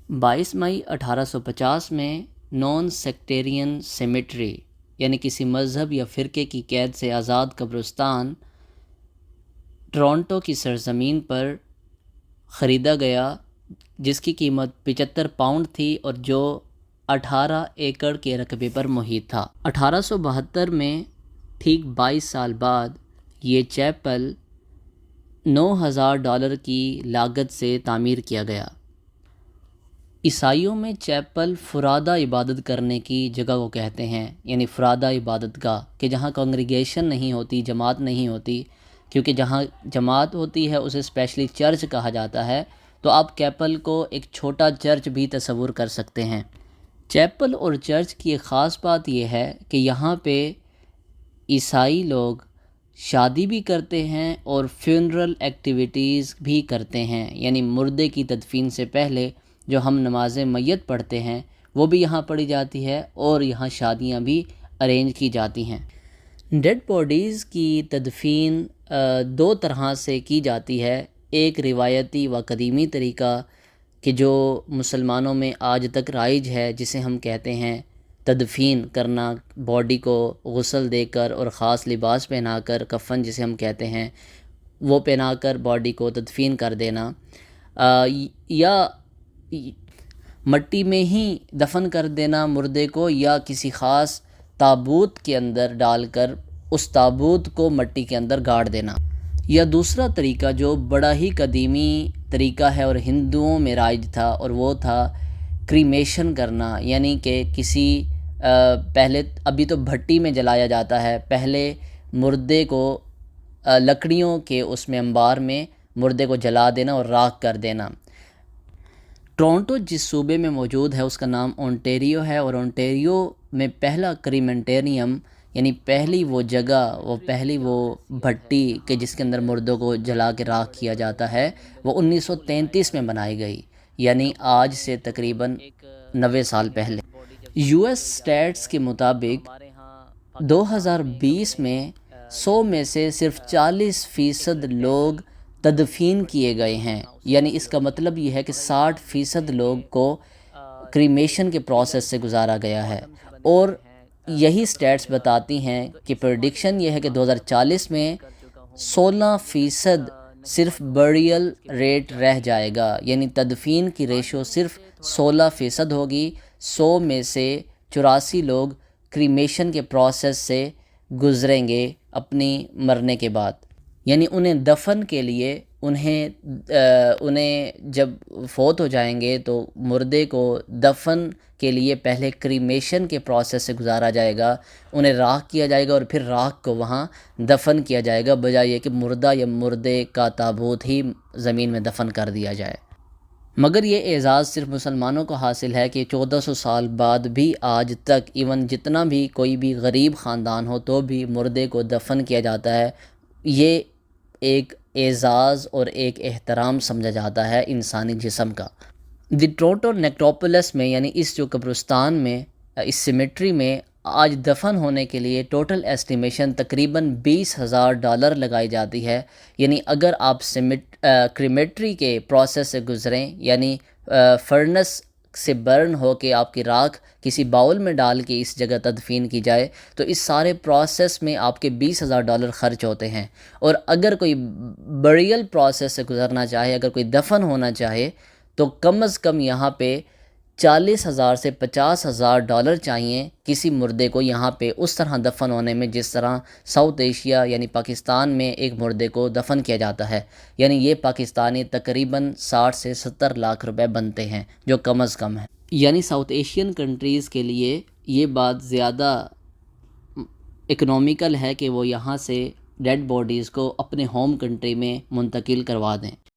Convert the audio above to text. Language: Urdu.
22 مئی 1850 میں نان سیکٹیرین سیمیٹری یعنی کسی مذہب یا فرقے کی قید سے آزاد قبرستان ٹورانٹو کی سرزمین پر خریدا گیا، جس کی قیمت 75 پاؤنڈ تھی اور جو 18 ایکڑ کے رقبے پر محیط تھا۔ 1872 میں ٹھیک 22 سال بعد یہ چیپل $9,000 کی لاگت سے تعمیر کیا گیا۔ عیسائیوں میں چیپل فرادہ عبادت کرنے کی جگہ کو کہتے ہیں، یعنی فرادہ عبادت گاہ، کہ جہاں کانگریگیشن نہیں ہوتی، جماعت نہیں ہوتی، کیونکہ جہاں جماعت ہوتی ہے اسے اسپیشلی چرچ کہا جاتا ہے، تو آپ چیپل کو ایک چھوٹا چرچ بھی تصور کر سکتے ہیں۔ چیپل اور چرچ کی ایک خاص بات یہ ہے کہ یہاں پہ عیسائی لوگ شادی بھی کرتے ہیں اور فیونرل ایکٹیویٹیز بھی کرتے ہیں، یعنی مردے کی تدفین سے پہلے جو ہم نماز میت پڑھتے ہیں وہ بھی یہاں پڑھی جاتی ہے، اور یہاں شادیاں بھی ارینج کی جاتی ہیں۔ ڈیڈ باڈیز کی تدفین دو طرح سے کی جاتی ہے، ایک روایتی و قدیمی طریقہ کہ جو مسلمانوں میں آج تک رائج ہے، جسے ہم کہتے ہیں تدفین کرنا، باڈی کو غسل دے کر اور خاص لباس پہنا کر، کفن جسے ہم کہتے ہیں وہ پہنا کر باڈی کو تدفین کر دینا، یا مٹی میں ہی دفن کر دینا مردے کو، یا کسی خاص تابوت کے اندر ڈال کر اس تابوت کو مٹی کے اندر گاڑ دینا، یا دوسرا طریقہ جو بڑا ہی قدیمی طریقہ ہے اور ہندوؤں میں رائج تھا، اور وہ تھا کریمیشن کرنا، یعنی کہ کسی پہلے ابھی تو بھٹی میں جلایا جاتا ہے، پہلے مردے کو لکڑیوں کے اس میں انبار میں مردے کو جلا دینا اور راکھ کر دینا۔ ٹورانٹو جس صوبے میں موجود ہے اس کا نام اونٹیریو ہے، اور اونٹیریو میں پہلا کریمنٹیریم یعنی پہلی وہ جگہ، پہلی وہ بھٹی کہ جس کے اندر مردوں کو جلا کے راکھ کیا جاتا ہے، وہ 1933 میں بنائی گئی، یعنی آج سے تقریباً 90 سال پہلے۔ یو ایس اسٹیٹس کے مطابق 2020 میں 100 میں سے صرف 40% لوگ تدفین کیے گئے ہیں، یعنی اس کا مطلب یہ ہے کہ 60% لوگ کو کریمیشن کے پروسیس سے گزارا گیا ہے، اور یہی سٹیٹس بتاتی ہیں کہ پریڈکشن یہ ہے کہ 2040 میں 16% صرف بریل ریٹ رہ جائے گا، یعنی تدفین کی ریشو صرف 16% ہوگی۔ 100 میں سے 84 لوگ کریمیشن کے پروسیس سے گزریں گے اپنی مرنے کے بعد، یعنی انہیں دفن کے لیے انہیں جب فوت ہو جائیں گے تو مردے کو دفن کے لیے پہلے کریمیشن کے پروسیس سے گزارا جائے گا، انہیں راکھ کیا جائے گا اور پھر راکھ کو وہاں دفن کیا جائے گا، بجائے یہ کہ مردہ یا مردے کا تابوت ہی زمین میں دفن کر دیا جائے۔ مگر یہ اعزاز صرف مسلمانوں کو حاصل ہے کہ 1400 سال بعد بھی آج تک ایون جتنا بھی کوئی بھی غریب خاندان ہو تو بھی مردے کو دفن کیا جاتا ہے۔ یہ ایک اعزاز اور ایک احترام سمجھا جاتا ہے انسانی جسم کا۔ دی ٹورانٹو نیکروپولس میں، یعنی اس جو قبرستان میں، اس سیمیٹری میں آج دفن ہونے کے لیے ٹوٹل ایسٹیمیشن تقریباً $20,000 لگائی جاتی ہے، یعنی اگر آپ کریمیٹری کے پروسیس سے گزریں، یعنی فرنس سے برن ہو کے آپ کی راکھ کسی باؤل میں ڈال کے اس جگہ تدفین کی جائے، تو اس سارے پروسیس میں آپ کے $20,000 خرچ ہوتے ہیں، اور اگر کوئی بریل پروسیس سے گزرنا چاہے، اگر کوئی دفن ہونا چاہے، تو کم از کم یہاں پہ $40,000 سے $50,000 چاہیے کسی مردے کو یہاں پہ اس طرح دفن ہونے میں جس طرح ساؤتھ ایشیا یعنی پاکستان میں ایک مردے کو دفن کیا جاتا ہے، یعنی یہ پاکستانی تقریباً 60 سے 70 لاکھ روپے بنتے ہیں، جو کم از کم ہے۔ یعنی ساؤتھ ایشین کنٹریز کے لیے یہ بات زیادہ اکنومیکل ہے کہ وہ یہاں سے ڈیڈ باڈیز کو اپنے ہوم کنٹری میں منتقل کروا دیں۔